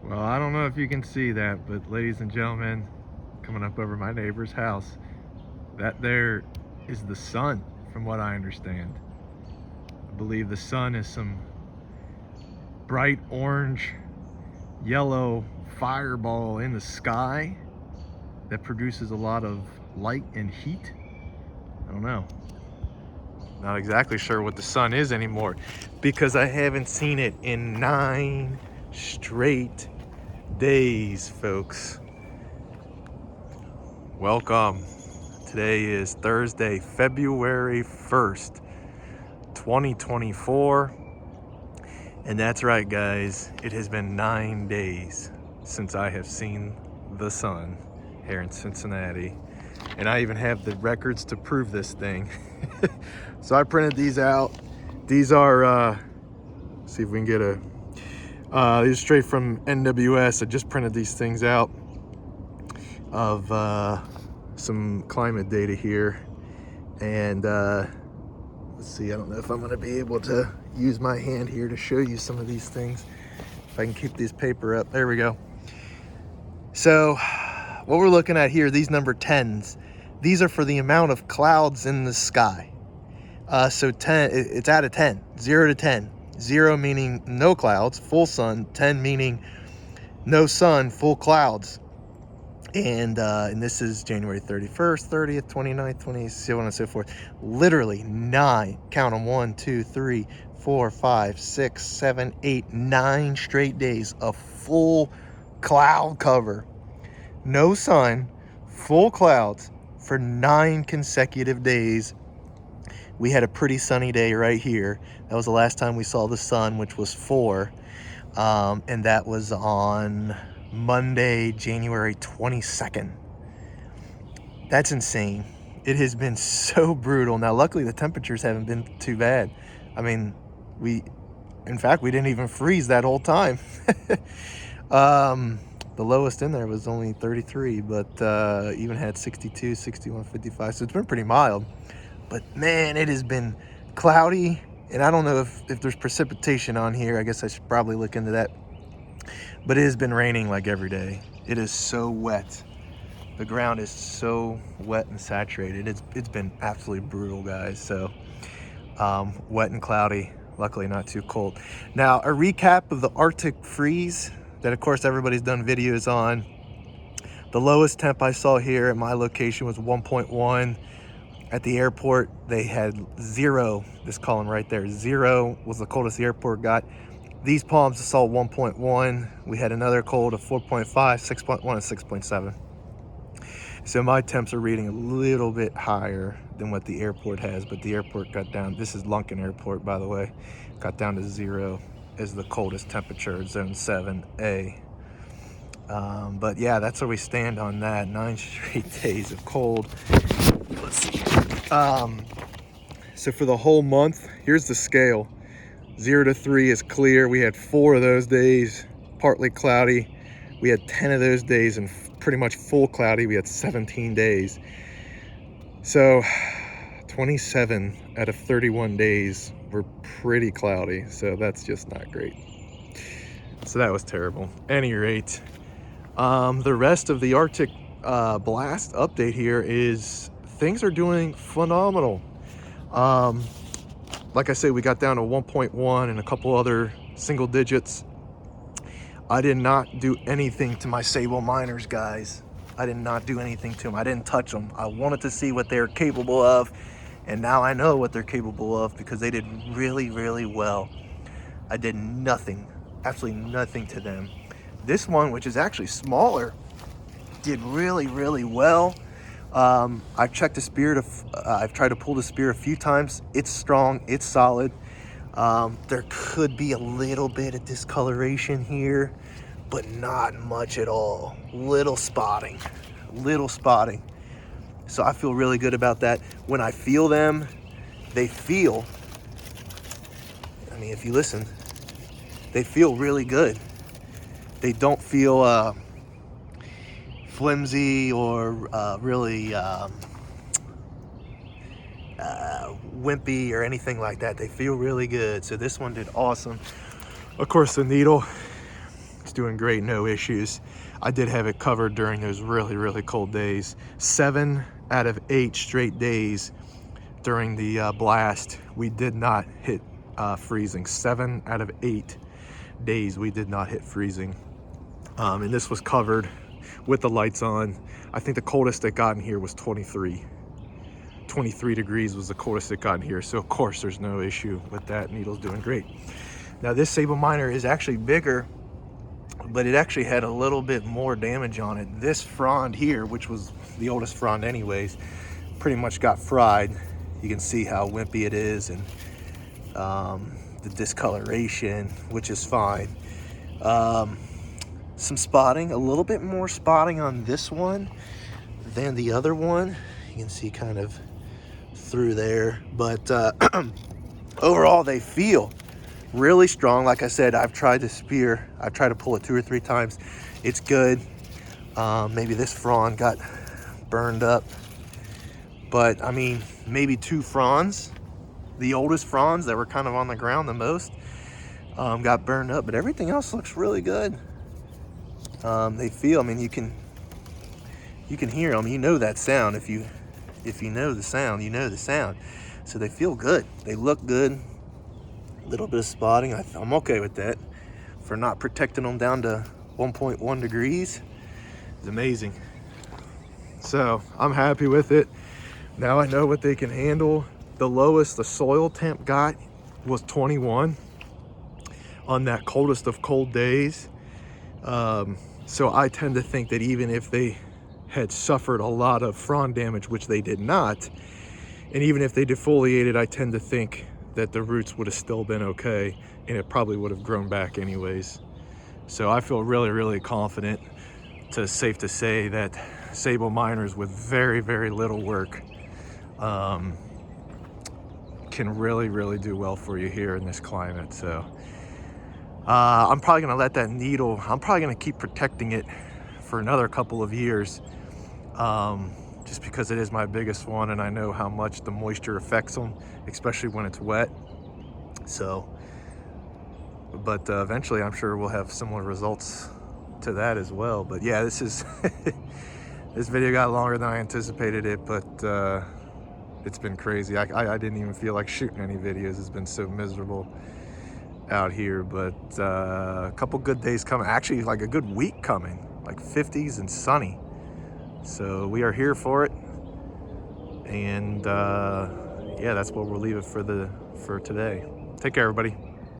Well, I don't know if you can see that, but ladies and gentlemen, coming up over my neighbor's house, that there is the sun, from what I understand. I believe the sun is some bright orange, yellow fireball in the sky that produces a lot of light and heat. I don't know. Not exactly sure what the sun is anymore because I haven't seen it in 9 straight days, folks. Welcome. Today is Thursday, February 1st, 2024. And that's right, guys. It has been 9 days since I have seen the sun here in Cincinnati. And I even have the records to prove this thing. So I printed these out. These are, see if we can get these are straight from NWS. I just printed these things out of some climate data here. And let's see, I don't know if I'm gonna be able to use my hand here to show you some of these things. If I can keep this paper up, there we go. So what we're looking at here, these number 10s, these are for the amount of clouds in the sky. So 10, it's out of 10, 0 to 10. 0 meaning no clouds, full sun, 10 meaning no sun, full clouds. And this is January 31st, 30th, 29th, 20th, so on and so forth. Literally 9, count them, 1, 2, 3, 4, 5, 6, 7, 8, 9 straight days of full cloud cover. No sun, full clouds for 9 consecutive days. We had a pretty sunny day right here. That was the last time we saw the sun, which was 4. And that was on Monday, January 22nd. That's insane. It has been so brutal. Now, luckily, the temperatures haven't been too bad. I mean, in fact, we didn't even freeze that whole time. The lowest in there was only 33, but even had 62, 61, 55. So it's been pretty mild. But man, it has been cloudy, and I don't know if there's precipitation on here. I guess I should probably look into that. But it has been raining like every day. It is so wet. The ground is so wet and saturated. It's been absolutely brutal, guys. So wet and cloudy, luckily not too cold. Now, a recap of the Arctic freeze that, of course, everybody's done videos on. The lowest temp I saw here at my location was 1.1. At the airport, they had 0, this column right there. 0 was the coldest the airport got. These palms saw 1.1. We had another cold of 4.5, 6.1, and 6.7. So my temps are reading a little bit higher than what the airport has, but the airport got down. This is Lunken Airport, by the way. Got down to 0 as the coldest temperature, zone 7A. But yeah, that's where we stand on that. 9 straight days of cold. Let's see. So for the whole month, here's the scale. 0 to 3 is clear. We had 4 of those days, partly cloudy. We had 10 of those days and pretty much full cloudy. We had 17 days. So 27 out of 31 days were pretty cloudy. So that's just not great. So that was terrible. Any rate, the rest of the Arctic blast update here is things are doing phenomenal. Like I said, we got down to 1.1 and a couple other single digits. I did not do anything to my Sable miners, guys. I did not do anything to them. I didn't touch them. I wanted to see what they're capable of, and now I know what they're capable of because they did really, really well. I did nothing, absolutely nothing to them. This one, which is actually smaller, did really, really well. I've checked the spear. I've tried to pull the spear a few times. It's strong. It's solid. There could be a little bit of discoloration here, but not much at all. Little spotting. So I feel really good about that. When I feel them, they feel, I mean, if you listen, they feel really good. They don't feel flimsy or really wimpy or anything like that. They feel really good. So this one did awesome. Of course, the needle doing great, no issues. I did have it covered during those really, really cold days. 7 out of 8 straight days during the blast, we did not hit freezing. 7 out of 8 days we did not hit freezing. And this was covered with the lights on. I think the coldest it got in here was 23 degrees was the coldest it got in here. So of course there's no issue with that. Needle's doing great. Now this Sable Miner is actually bigger, but it actually had a little bit more damage on it. This frond here, which was the oldest frond anyways, pretty much got fried. You can see how wimpy it is, and the discoloration, which is fine. Some spotting, a little bit more spotting on this one than the other one. You can see kind of through there, but overall they feel really strong. Like I said, I've tried to spear, I've tried to pull it 2 or 3 times. It's good. Maybe this frond got burned up, but I mean, maybe 2 fronds, the oldest fronds that were kind of on the ground the most, got burned up, but everything else looks really good. They feel, I mean, you can hear them. You know that sound. If you know the sound, you know the sound. So they feel good. They look good. A little bit of spotting. I'm okay with that. For not protecting them down to 1.1 degrees. It's amazing. So I'm happy with it. Now I know what they can handle. The lowest the soil temp got was 21 on that coldest of cold days. So I tend to think that even if they had suffered a lot of frond damage, which they did not, and even if they defoliated, I tend to think that the roots would have still been okay, and it probably would have grown back anyways. So I feel really, really confident. It's safe to say that Sable Miners with very, very little work can really, really do well for you here in this climate. So I'm probably gonna let that needle, I'm probably gonna keep protecting it for another couple of years, just because it is my biggest one, and I know how much the moisture affects them, especially when it's wet. So, but eventually I'm sure we'll have similar results to that as well. But yeah, this is this video got longer than I anticipated it, but it's been crazy. I didn't even feel like shooting any videos. It's been so miserable out here, but a couple good days coming, actually like a good week coming, like 50s and sunny. So we are here for it, and yeah, that's what we'll leave it for today. Take care, everybody.